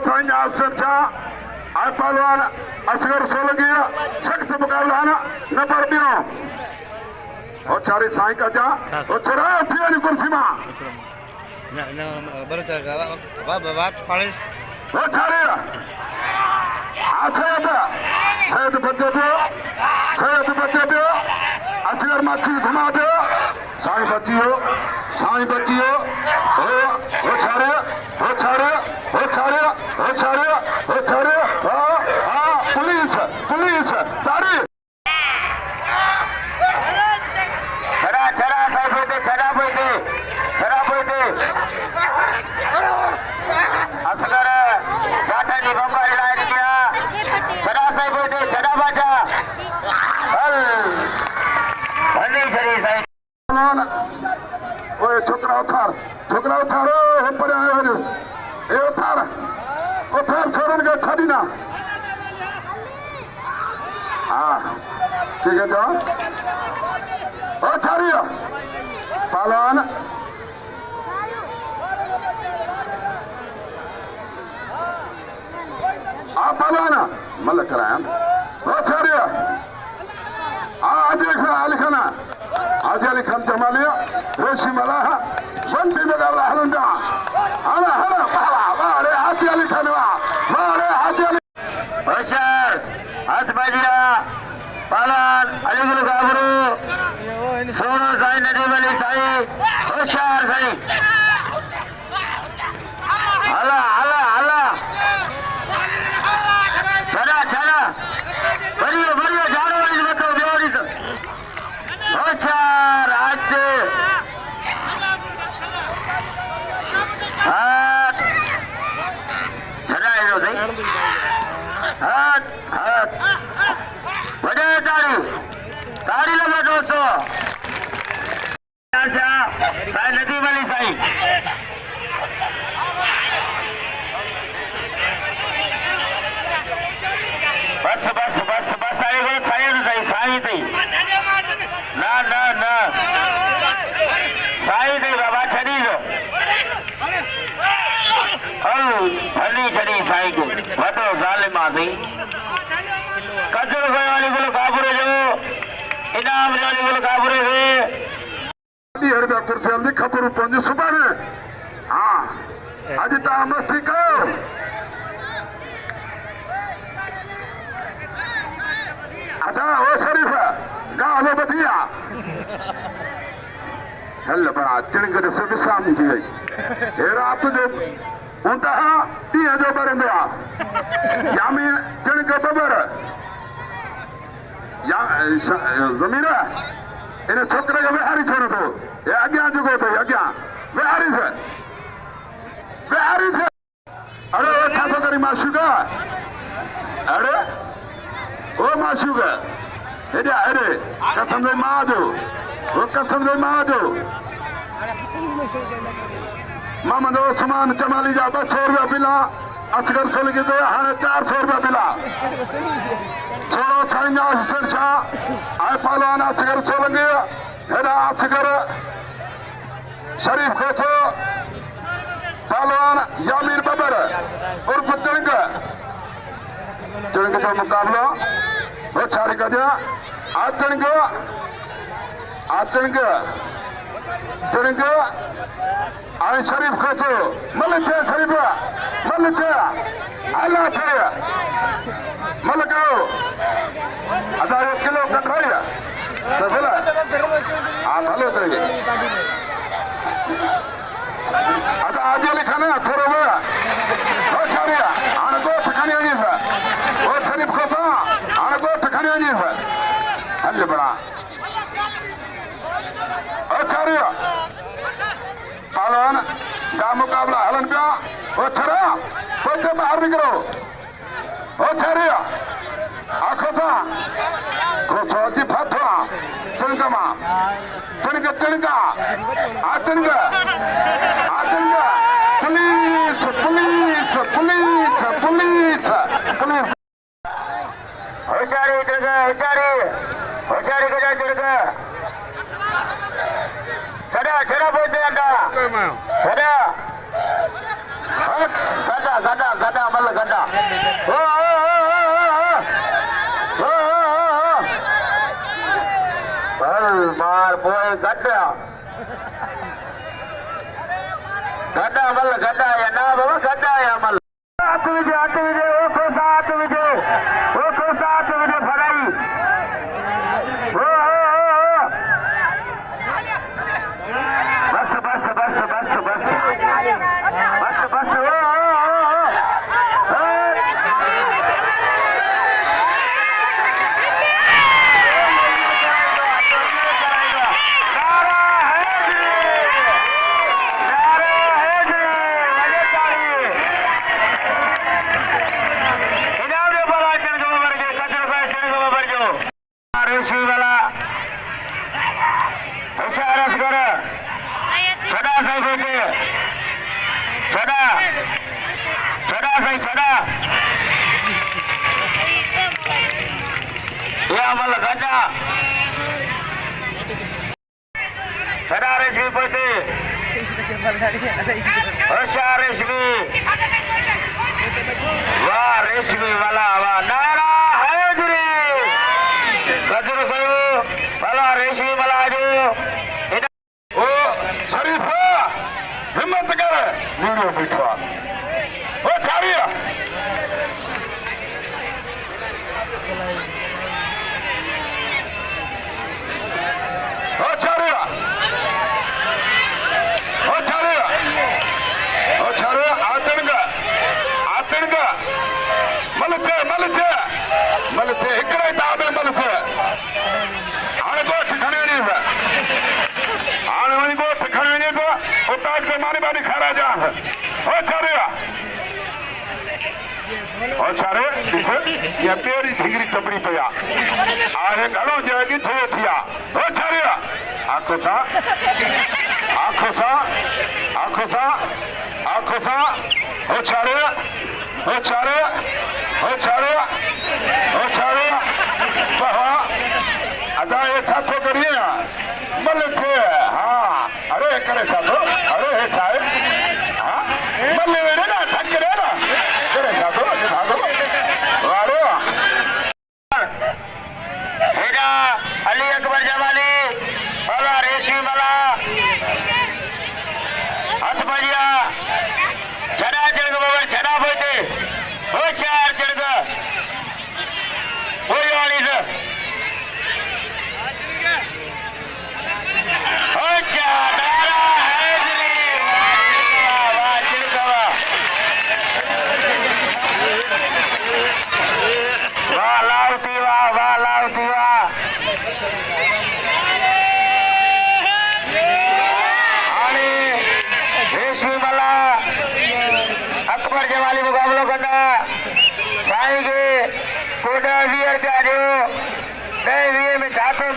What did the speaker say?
साईं आसरचा आए पहलवान असगर सोलंकी सख्त मुकाबला नंबर 2 और चारे साईं का जा और चरा फिर कुर्सी में ना बरत बात पालिस और चारे आथे बच्चे पे असगर माछी घुमा दो साईं बच्चियो ओ छारे पुलिस सारी चरा साहेब होते असगर गाठाची बंबा लाईन गया चरा साहेब होते चरा बाजा भली छरी साहेब ओए छोकरा उठार ओ पर आयो ए उठार छोड़न के छाड़ी ना हाँ ठीक है तो ओ छाड़ियो पालन पालन मल कराया ओ छाड़ियो आज लिखना आज लिखन जमा लिया रोशी मला बंदी में डाला हलुंडा हला वाले हाथी लिखन वाले हाथी होशियार हाथ बाजिया पालन अलीगुल गाबरू सोनो साईं नदीम अली साईं होशियार साईं हला चला बढ़िया जानो वाली बताओ बेवड़ी से होशियार आज हाथ चला है सही हाथ बड़े ताड़ी लगा दोस्तों साईं नदीम अली साईं बस आएगा साईं साईं थी ना साईं थी बाबा छड़ी लो भली छड़ी साईं को वतो ज़ालिमा थी कचर वाली बोलो काबुरे जो इनाम वाली बोलो काबुरे से हरदा कुर्सी अंदी खबर पंजी सुबह ने हाँ आज ता मस्ती करो अच्छा ओ शरीफ गालो बतिया हेलो बड़ा चिड़िंग से विश्राम थी गई रात जो उनता टीह जो बरंदो यामी चिड़िंग बबर जमीन इन छोकरे के वेहारी छोड़ो तो ये अग्ञा जुगो तो अग्ञा वेहारी से अरे वो छापा करी माशुगा अरे ओ माशुगा अरे कसम दे मादो मामा दो समान चमाली जा 200 रुपया पिला असगर सोलगी तो हाँ 400 रुपया पिला छोड़ो साईं सरछा आए पहलवान असगर सोलगी हेरा असगर शरीफ खोसो पहलवान यामीर बबर उर्फ चिड़िंग का मुकाबला वो छाड़ी का दिया आज चिड़िंग आए शरीफ खोसो मलिक शरीफ मलिक आला थे मलकाओ 1000 किलो कटराई बोला हाँ भलो करेंगे अच्छा आज लिखाना थोड़ा हुआ हो शारिया आने को ठिकाने आनी है वो शरीफ खोसा आने को ठिकाने आनी है हल्ले बड़ा हो शारिया पालन का मुकाबला हलन का वो छरा तो बाहर निकलो हो शारिया आखोसा खोसा जी फाथवा चिड़िंगा पुलिस होशियारी गजा चिड़िंग सदा बोलते सदा गड्ढा मार पोए गड्ढा गड्ढा मल गड्ढा या ना बाबा गड्ढा या मल 8 विजय 107 विजय फड़ाई बस बस बस बस बस बस बस रेशमी वाला नारा हैदरी गजर वाला रेशमी वाला जो ओ शरीफ हिम्मत कर वीडियो बिठवा ओ चारिया मलसे हिकड़े ताबे मलसे हाणे गोश्त खणी वञे हाणे वञी गोश्त खणी वञे थो उतार ते मानी बानी खाराए ॾियां हो छारे ॾिस इहा पहिरीं ठिगरी चपड़ी पई आहे घणो जॻह थो थी आहे हो छारे आखो सां आखो सां आखो सां आखो सां हो छारे हो छारे हो छारे हो छारे अदा ये साथो करिए मल थे हाँ अरे करे साथो अरे हे साहब हाँ मल वेड़े ना थक रे ना करे साथो भागो वारो हेरा अली अकबर जमाली वाला रेशमी वाला हथ बजिया छड़ा चढ़ बाबा छड़ा बोते हो चार चढ़ कोई वाली से अकबर जमाली मुकाबलों करना साईं के कोटा वीर में छात्रों